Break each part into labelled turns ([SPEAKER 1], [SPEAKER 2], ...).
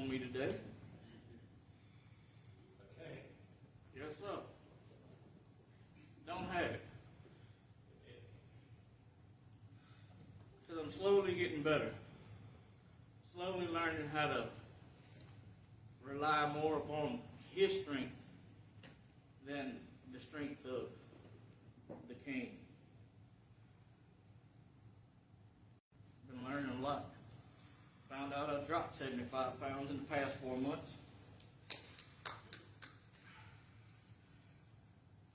[SPEAKER 1] on me today.
[SPEAKER 2] Okay.
[SPEAKER 1] Yes, sir. Don't have it. Because I'm slowly getting better. Slowly learning how to rely more upon His strength than the strength of the King. Been learning a lot. Found out I dropped 75 pounds in the past 4 months.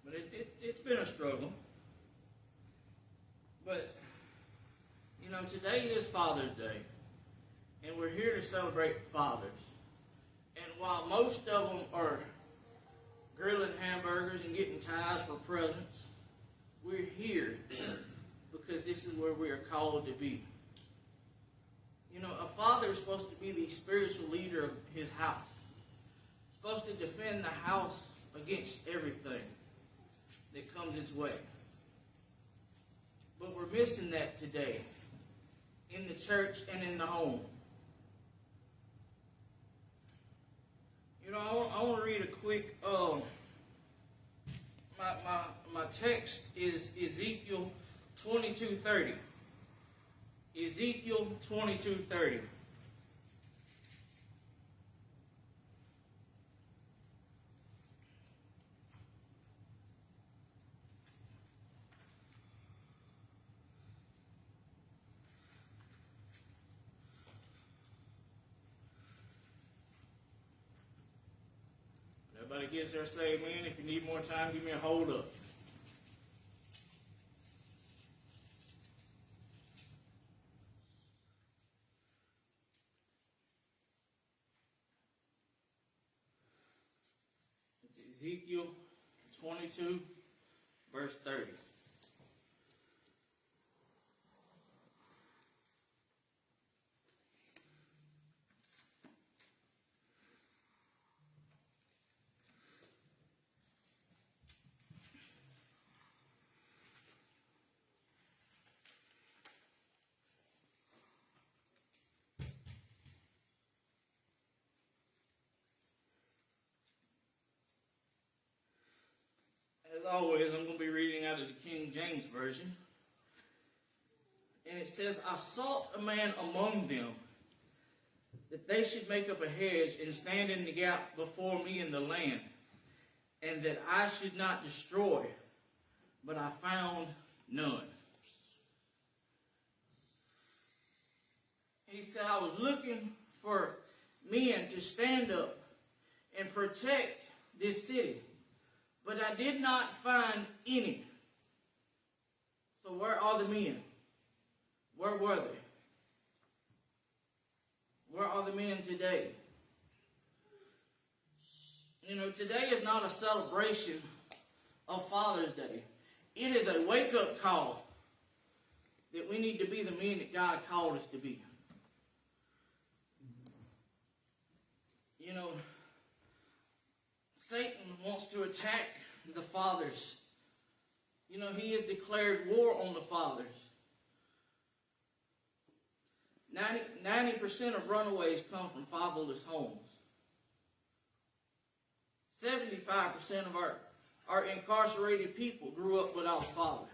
[SPEAKER 1] But it's been a struggle. But, you know, today is Father's Day. And we're here to celebrate fathers. And while most of them are grilling hamburgers and getting ties for presents, we're here because this is where we are called to be. You know, a father is supposed to be the spiritual leader of his house. Supposed to defend the house against everything that comes his way. But we're missing that today in the church and in the home. You know, I want to read a quick, my text is Ezekiel 22:30. Ezekiel 22:30. Everybody gets there, say amen. If you need more time, give me a hold up. It's Ezekiel 22, verse 30. As always, I'm going to be reading out of the King James Version. And it says, I sought a man among them, that they should make up a hedge and stand in the gap before me in the land, and that I should not destroy, but I found none. He said, I was looking for men to stand up and protect this city, but I did not find any. So where are the men? Where were they? Where are the men today? You know, today is not a celebration of Father's Day. It is a wake-up call that we need to be the men that God called us to be. You know, Satan wants to attack the fathers. You know, he has declared war on the fathers. 90% of runaways come from fatherless homes. 75% of our incarcerated people grew up without a father.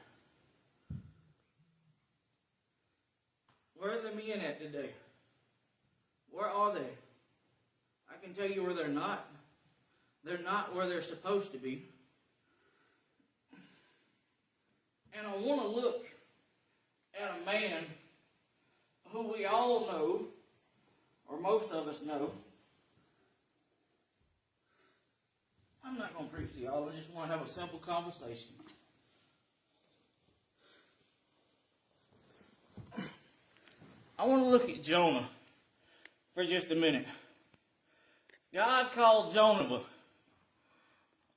[SPEAKER 1] Where are the men at today? Where are they? I can tell you where they're not. They're not where they're supposed to be. And I want to look at a man who we all know, or most of us know. I'm not going to preach to y'all. I just want to have a simple conversation. I want to look at Jonah for just a minute. God called Jonah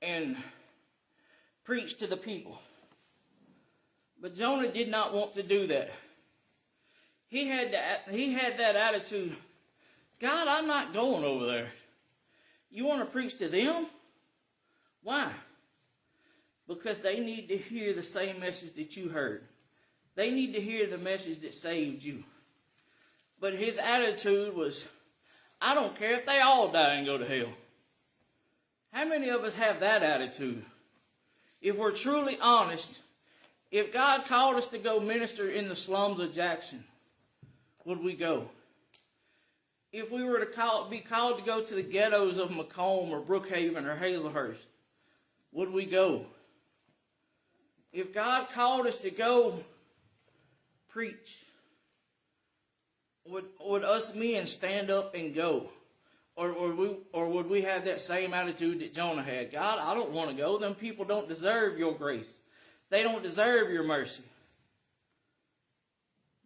[SPEAKER 1] and preached to the people. But Jonah did not want to do that. He had that attitude, God, I'm not going over there. You want to preach to them? Why? Because they need to hear the same message that you heard. They need to hear the message that saved you. But his attitude was, I don't care if they all die and go to hell. How many of us have that attitude? If we're truly honest, if God called us to go minister in the slums of Jackson, would we go? If we were to be called to go to the ghettos of Macomb or Brookhaven or Hazelhurst, would we go? If God called us to go preach, would us men stand up and go? Or would we have that same attitude that Jonah had? God, I don't want to go. Them people don't deserve your grace. They don't deserve your mercy.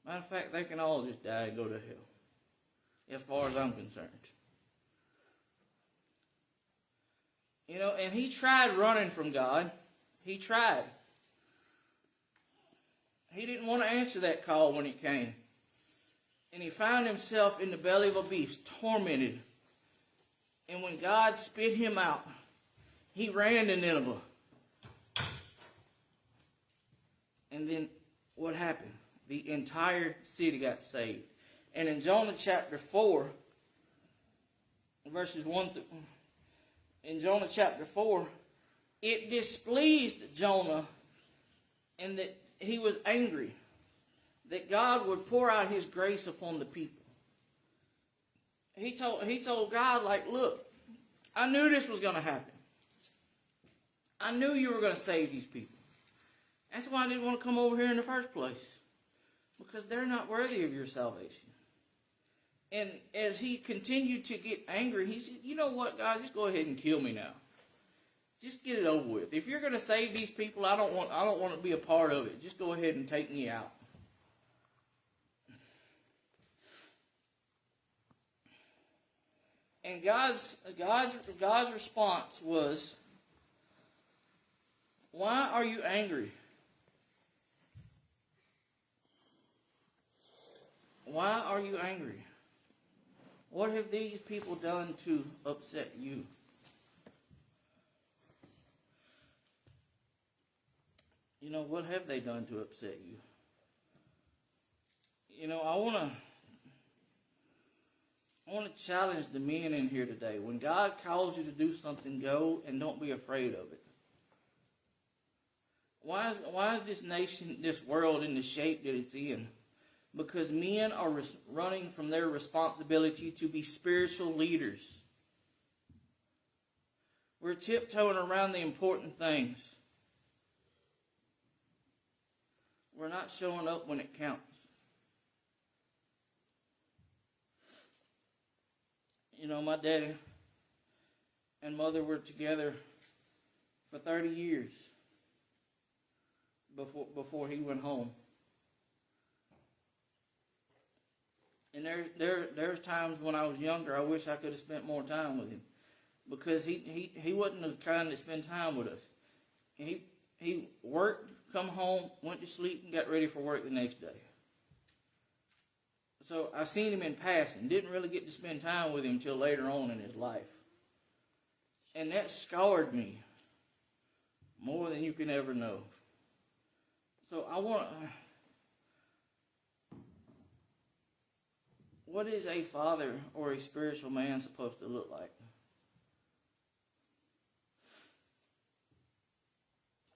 [SPEAKER 1] Matter of fact, they can all just die and go to hell, as far as I'm concerned. You know, and he tried running from God. He tried. He didn't want to answer that call when it came. And he found himself in the belly of a beast, tormented. And when God spit him out, he ran to Nineveh. And then what happened? The entire city got saved. And in Jonah chapter 4, verses 1 through... In Jonah chapter 4, it displeased Jonah and that he was angry that God would pour out his grace upon the people. He told God, like, look, I knew this was going to happen. I knew you were going to save these people. That's why I didn't want to come over here in the first place. Because they're not worthy of your salvation. And as he continued to get angry, he said, you know what, guys, just go ahead and kill me now. Just get it over with. If you're going to save these people, I don't want to be a part of it. Just go ahead and take me out. And God's response was, why are you angry? Why are you angry? What have these people done to upset you? You know, what have they done to upset you? You know, I want to challenge the men in here today. When God calls you to do something, go and don't be afraid of it. Why is this nation, this world in the shape that it's in? Because men are running from their responsibility to be spiritual leaders. We're tiptoeing around the important things. We're not showing up when it counts. You know, my daddy and mother were together for 30 years before he went home. And there's times when I was younger, I wish I could have spent more time with him. Because he wasn't the kind that spent time with us. He worked, come home, went to sleep, and got ready for work the next day. So I seen him in passing. Didn't really get to spend time with him until later on in his life. And that scarred me more than you can ever know. So I want to... What is a father or a spiritual man supposed to look like?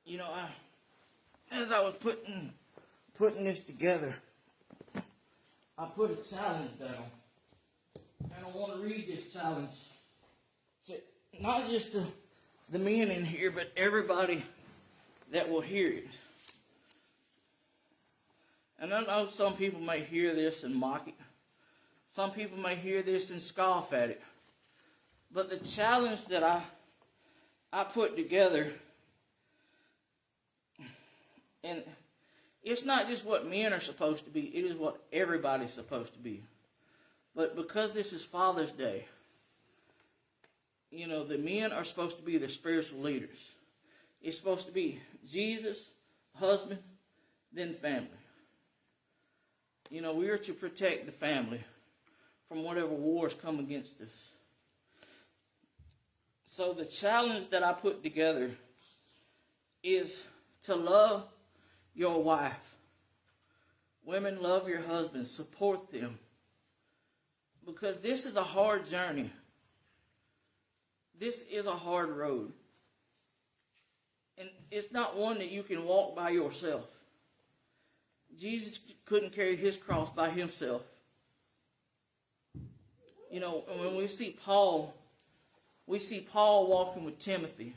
[SPEAKER 1] You know, as I was putting this together, I put a challenge down. And I want to read this challenge to not just the men in here, but everybody that will hear it. And I know some people may hear this and mock it. Some people may hear this and scoff at it. But the challenge that I put together, and it's not just what men are supposed to be, it is what everybody's supposed to be. But because this is Father's Day, you know, the men are supposed to be the spiritual leaders. It's supposed to be Jesus, husband, then family. You know, we are to protect the family from whatever wars come against us. So the challenge that I put together is to love your wife. Women, love your husbands, support them. Because this is a hard journey. This is a hard road. And it's not one that you can walk by yourself. Jesus couldn't carry his cross by himself. You know, when we see Paul walking with Timothy,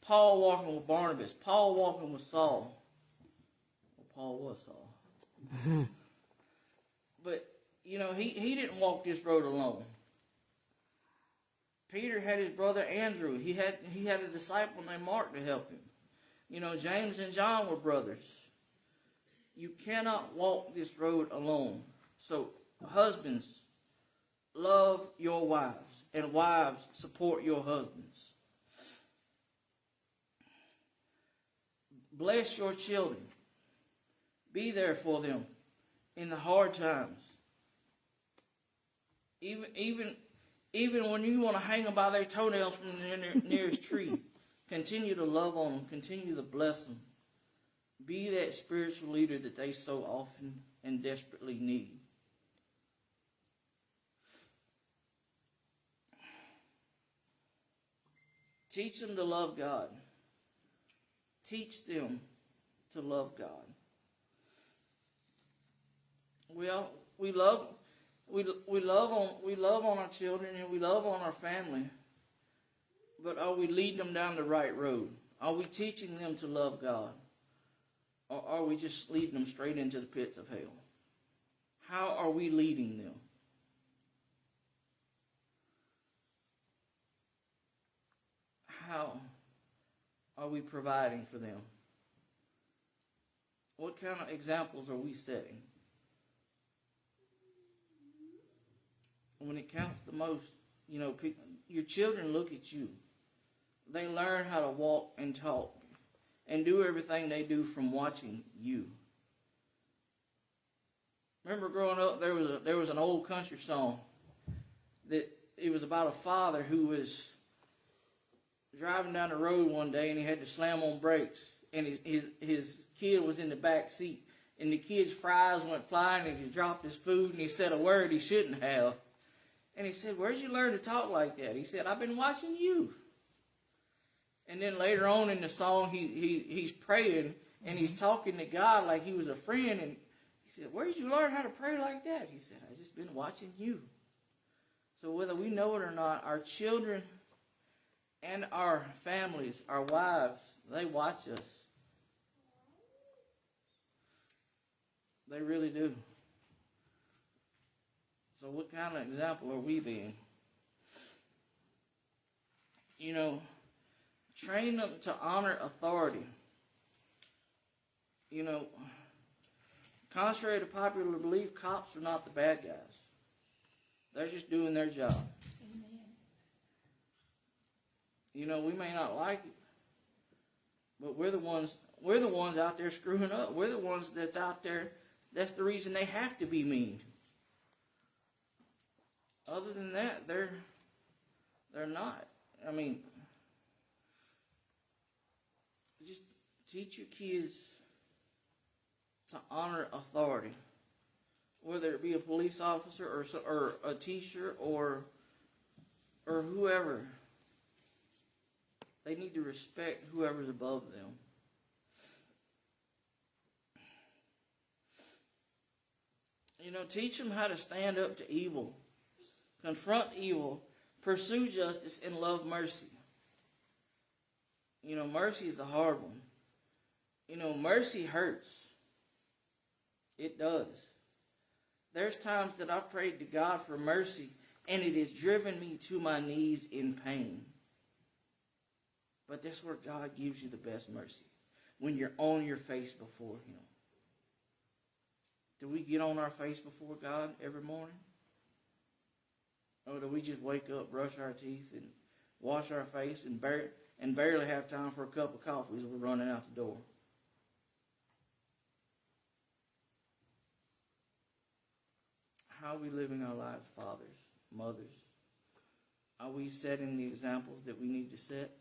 [SPEAKER 1] Paul walking with Barnabas, Paul walking with Saul. Well, Paul was Saul. But, you know, he didn't walk this road alone. Peter had his brother Andrew. He had a disciple named Mark to help him. You know, James and John were brothers. You cannot walk this road alone. So, husbands, love your wives, and wives, support your husbands. Bless your children. Be there for them in the hard times. Even when you want to hang them by their toenails from the nearest tree, continue to love on them. Continue to bless them. Be that spiritual leader that they so often and desperately need. Teach them to love God. Teach them to love God. We love on our children and we love on our family. But are we leading them down the right road? Are we teaching them to love God? Or are we just leading them straight into the pits of hell? How are we leading them? How are we providing for them? What kind of examples are we setting? When it counts the most, you know, your children look at you. They learn how to walk and talk and do everything they do from watching you. Remember growing up, there was an old country song that it was about a father who was driving down the road one day and he had to slam on brakes, and his kid was in the back seat, and the kid's fries went flying and he dropped his food and he said a word he shouldn't have. And he said, "Where'd you learn to talk like that?" He said, "I've been watching you." And then later on in the song, he's praying and he's talking to God like he was a friend. And he said, "Where'd you learn how to pray like that?" He said, "I've just been watching you." So whether we know it or not, our children and our families, our wives, they watch us. They really do. So what kind of example are we being? You know, train them to honor authority. You know, contrary to popular belief, cops are not the bad guys. They're just doing their job. Amen. You know, we may not like it, but we're the ones out there screwing up. We're the ones that's out there. That's the reason they have to be mean. Other than that, they're not. I mean, just teach your kids to honor authority, whether it be a police officer or a teacher or whoever. They need to respect whoever's above them. You know, teach them how to stand up to evil. Confront evil, pursue justice, and love mercy. You know, mercy is a hard one. You know, mercy hurts. It does. There's times that I've prayed to God for mercy, and it has driven me to my knees in pain. But that's where God gives you the best mercy, when you're on your face before Him. Do we get on our face before God every morning? Or do we just wake up, brush our teeth, and wash our face and barely have time for a cup of coffee as we're running out the door? How are we living our lives, fathers, mothers? Are we setting the examples that we need to set?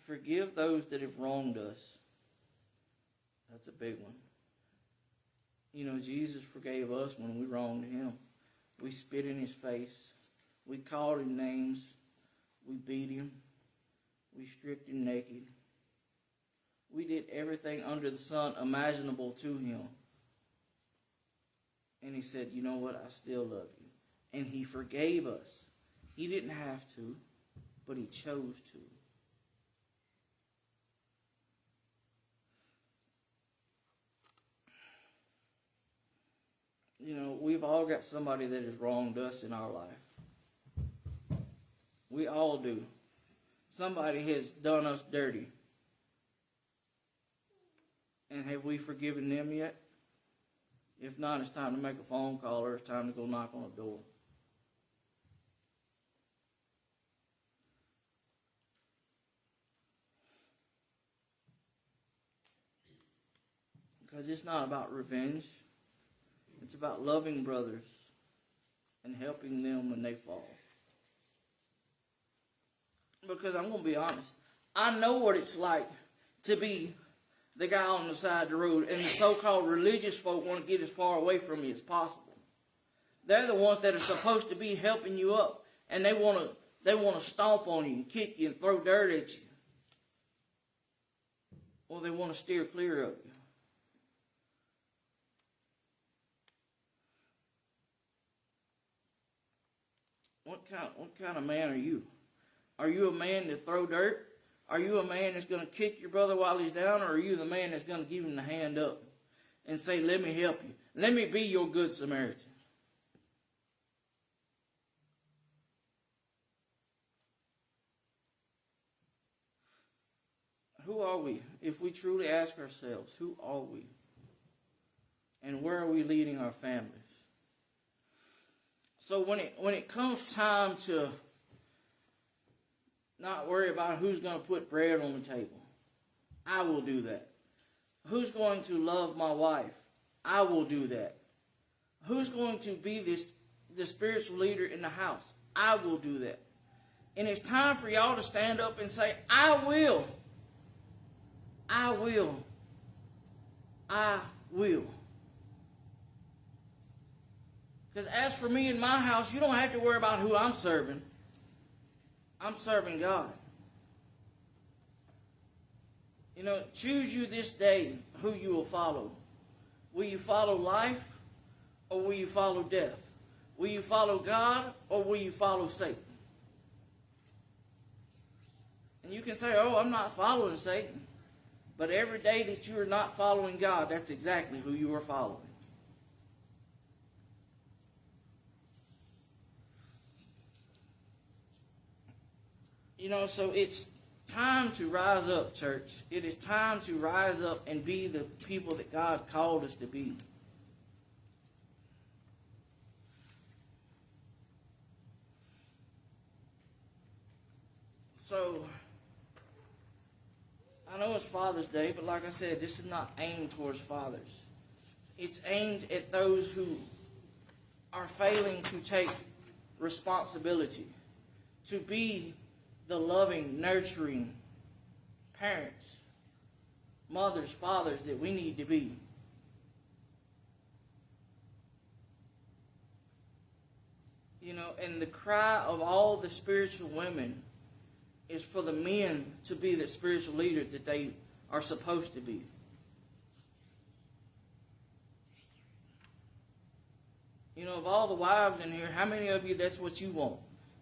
[SPEAKER 1] Forgive those that have wronged us. That's a big one. You know, Jesus forgave us when we wronged him. We spit in his face. We called him names. We beat him. We stripped him naked. We did everything under the sun imaginable to him. And he said, you know what? I still love you. And he forgave us. He didn't have to, but he chose to. You know, we've all got somebody that has wronged us in our life. We all do. Somebody has done us dirty. And have we forgiven them yet? If not, it's time to make a phone call or it's time to go knock on a door. Because it's not about revenge. It's about loving brothers and helping them when they fall. Because I'm going to be honest, I know what it's like to be the guy on the side of the road, and the so-called religious folk want to get as far away from me as possible. They're the ones that are supposed to be helping you up, and they want to stomp on you and kick you and throw dirt at you. Or they want to steer clear of you. What kind of man are you? Are you a man to throw dirt? Are you a man that's going to kick your brother while he's down? Or are you the man that's going to give him the hand up and say, let me help you. Let me be your good Samaritan. Who are we? If we truly ask ourselves, who are we? And where are we leading our families? So when it comes time to not worry about who's going to put bread on the table, I will do that. Who's going to love my wife? I will do that. Who's going to be the spiritual leader in the house? I will do that. And it's time for y'all to stand up and say, I will. I will. I will. Because as for me and my house, you don't have to worry about who I'm serving. I'm serving God. You know, choose you this day who you will follow. Will you follow life or will you follow death? Will you follow God or will you follow Satan? And you can say, oh, I'm not following Satan. But every day that you are not following God, that's exactly who you are following. You know, so it's time to rise up, church. It is time to rise up and be the people that God called us to be. So, I know it's Father's Day, but like I said, this is not aimed towards fathers. It's aimed at those who are failing to take responsibility, to be the loving, nurturing parents, mothers, fathers that we need to be. You know, and the cry of all the spiritual women is for the men to be the spiritual leader that they are supposed to be. You know, of all the wives in here, how many of you, that's what you want?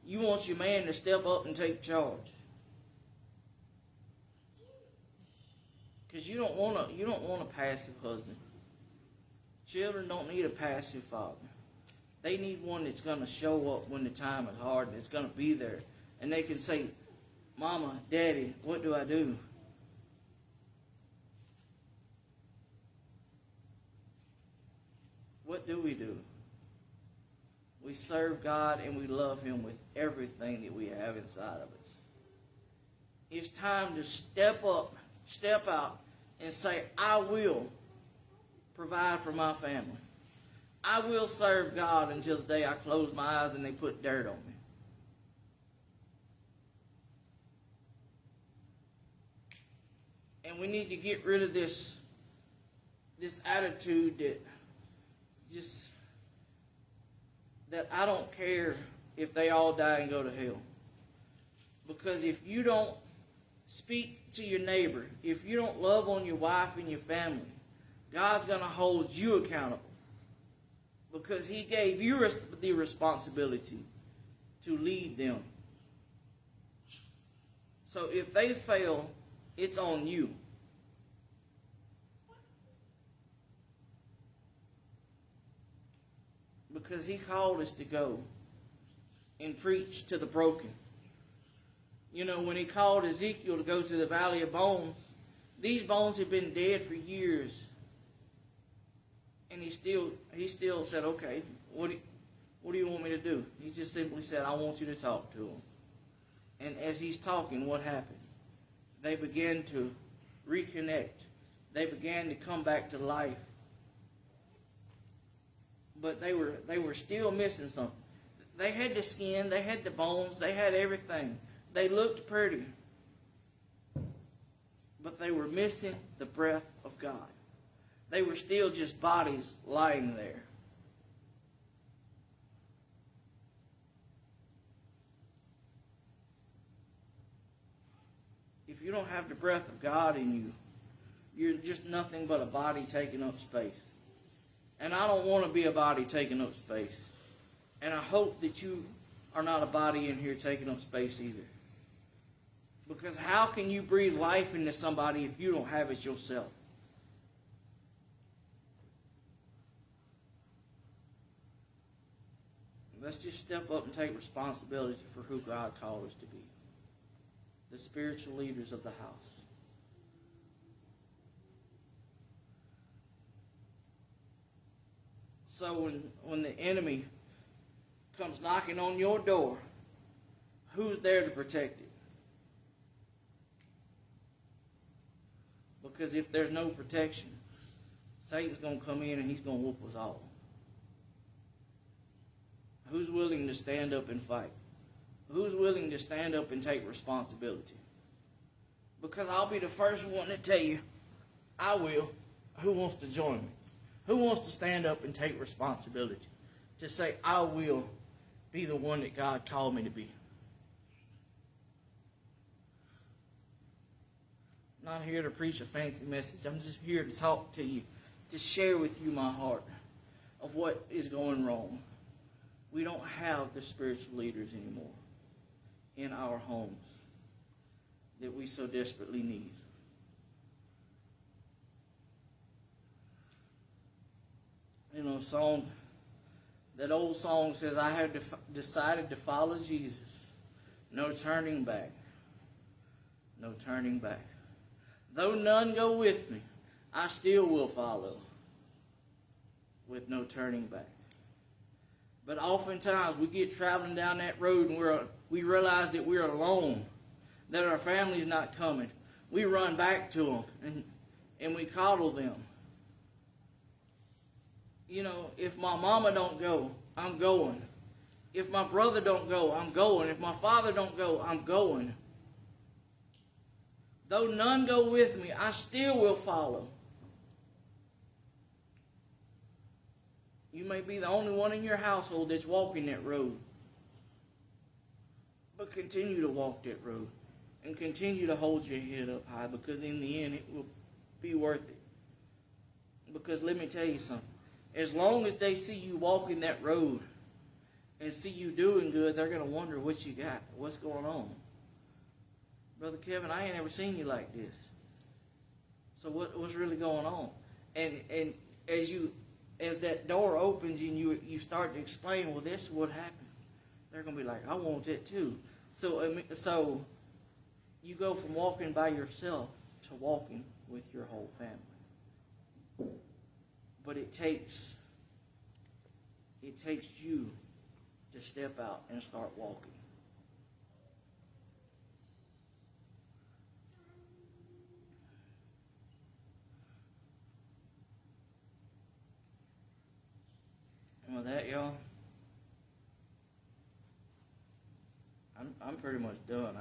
[SPEAKER 1] You want your man to step up and take charge. Because you don't want a passive husband. Children don't need a passive father. They need one that's going to show up when the time is hard and it's going to be there. And they can say, Mama, Daddy, what do I do? What do we do? We serve God and we love Him with everything that we have inside of us. It's time to step up, step out, and say, I will provide for my family. I will serve God until the day I close my eyes and they put dirt on me. And we need to get rid of this attitude that just that I don't care if they all die and go to hell. Because if you don't speak to your neighbor, if you don't love on your wife and your family, God's going to hold you accountable. Because He gave you the responsibility to lead them. So if they fail, it's on you. Because He called us to go and preach to the broken. You know, when He called Ezekiel to go to the valley of bones, these bones had been dead for years. And he still said, okay, what do you want me to do? He just simply said, I want you to talk to them. And as He's talking, what happened? They began to reconnect. They began to come back to life. But they were still missing something. They had the skin, they had the bones, they had everything. They looked pretty. But they were missing the breath of God. They were still just bodies lying there. If you don't have the breath of God in you, you're just nothing but a body taking up space. And I don't want to be a body taking up space. And I hope that you are not a body in here taking up space either. Because how can you breathe life into somebody if you don't have it yourself? Let's just step up and take responsibility for who God called us to be. The spiritual leaders of the house. So when the enemy comes knocking on your door, who's there to protect it? Because if there's no protection, Satan's going to come in and he's going to whoop us all. Who's willing to stand up and fight? Who's willing to stand up and take responsibility? Because I'll be the first one to tell you, I will. Who wants to join me? Who wants to stand up and take responsibility? To say, I will be the one that God called me to be. I'm not here to preach a fancy message. I'm just here to talk to you, to share with you my heart of what is going wrong. We don't have the spiritual leaders anymore in our homes that we so desperately need. You know, that old song says, I have decided to follow Jesus. No turning back. No turning back. Though none go with me, I still will follow with no turning back. But oftentimes we get traveling down that road and we realize that we're alone, that our family's not coming. We run back to them and we coddle them. You know, if my mama don't go, I'm going. If my brother don't go, I'm going. If my father don't go, I'm going. Though none go with me, I still will follow. You may be the only one in your household that's walking that road. But continue to walk that road. And continue to hold your head up high, because in the end it will be worth it. Because let me tell you something. As long as they see you walking that road and see you doing good, they're going to wonder what you got, what's going on. Brother Kevin, I ain't ever seen you like this. So what's really going on? And as that door opens and you start to explain, well, this is what happened. They're going to be like, I want it too. So you go from walking by yourself to walking with your whole family. But it takes you to step out and start walking. And with that, y'all, I'm pretty much done.